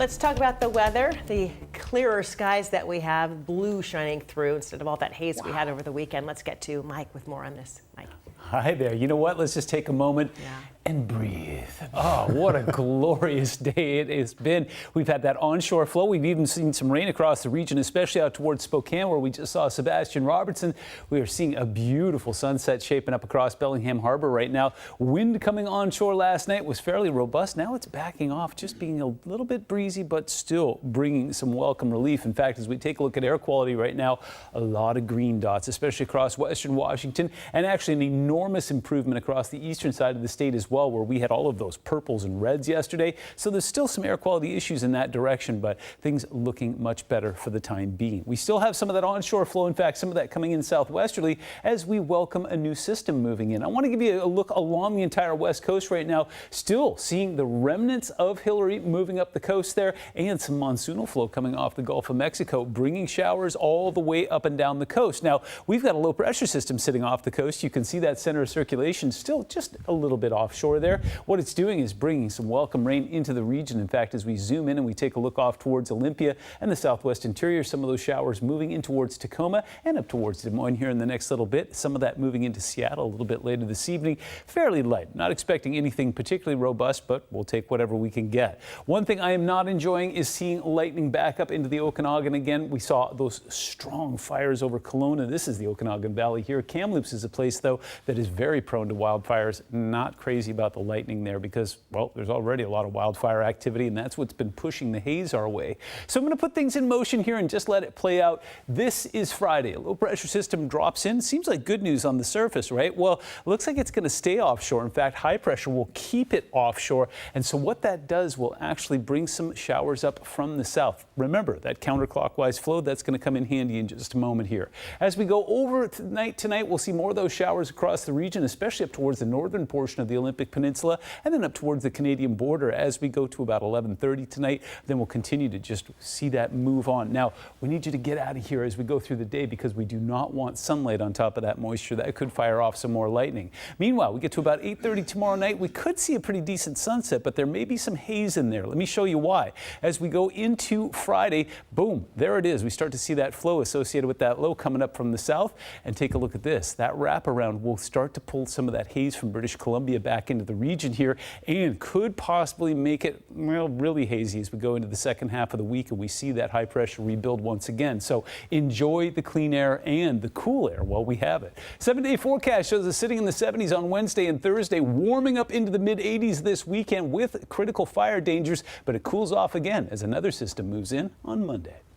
Let's talk about the weather, the clearer skies that we have, blue shining through instead of all that haze we had over the weekend. Let's get to Mike with more on this. Mike. Hi there. You know what? Let's just take a moment and breathe. Oh, what a glorious day it has been. We've had that onshore flow. We've even seen some rain across the region, especially out towards Spokane, where we just saw Sebastian Robertson. We are seeing a beautiful sunset shaping up across Bellingham Harbor right now. Wind coming onshore last night was fairly robust. Now it's backing off, just being a little bit breezy, but still bringing some welcome relief. In fact, as we take a look at air quality right now, a lot of green dots, especially across western Washington, and actually an enormous improvement across the eastern side of the state as well, where we had all of those purples and reds yesterday. So there's still some air quality issues in that direction, but things looking much better for the time being. We still have some of that onshore flow. In fact, some of that coming in southwesterly as we welcome a new system moving in. I want to give you a look along the entire west coast right now. Still seeing the remnants of Hillary moving up the coast there, and some monsoonal flow coming off the Gulf of Mexico, bringing showers all the way up and down the coast. Now, we've got a low pressure system sitting off the coast. You can see that center of circulation still just a little bit offshore there. What it's doing is bringing some welcome rain into the region. In fact, as we zoom in and we take a look off towards Olympia and the southwest interior, some of those showers moving in towards Tacoma and up towards Des Moines here in the next little bit. Some of that moving into Seattle a little bit later this evening. Fairly light. Not expecting anything particularly robust, but we'll take whatever we can get. One thing I am not enjoying is seeing lightning back up into the Okanagan again. We saw those strong fires over Kelowna. This is the Okanagan Valley here. Kamloops is a place, though, that is very prone to wildfires. Not crazy about the lightning there because, well, there's already a lot of wildfire activity, and that's what's been pushing the haze our way. So I'm going to put things in motion here and just let it play out. This is Friday. A low pressure system drops in. Seems like good news on the surface, right? Well, looks like it's going to stay offshore. In fact, high pressure will keep it offshore. And so what that does will actually bring some showers up from the south. Remember, that counterclockwise flow, that's going to come in handy in just a moment here. As we go over tonight, we'll see more of those showers across the region, especially up towards the northern portion of the Olympic Peninsula and then up towards the Canadian border as we go to about 11:30 tonight. Then we'll continue to just see that move on. Now, we need you to get out of here as we go through the day because we do not want sunlight on top of that moisture. That could fire off some more lightning. Meanwhile, we get to about 8:30 tomorrow night. We could see a pretty decent sunset, but there may be some haze in there. Let me show you why. As we go into Friday, boom, there it is. We start to see that flow associated with that low coming up from the south. And take a look at this. That wraparound will start to pull some of that haze from British Columbia back into the region here and could possibly make it, well, really hazy as we go into the second half of the week and we see that high pressure rebuild once again. So enjoy the clean air and the cool air while we have it. 7-day forecast shows us sitting in the 70s on Wednesday and Thursday, warming up into the mid-80s this weekend with critical fire dangers, but it cools off again as another system moves in on Monday.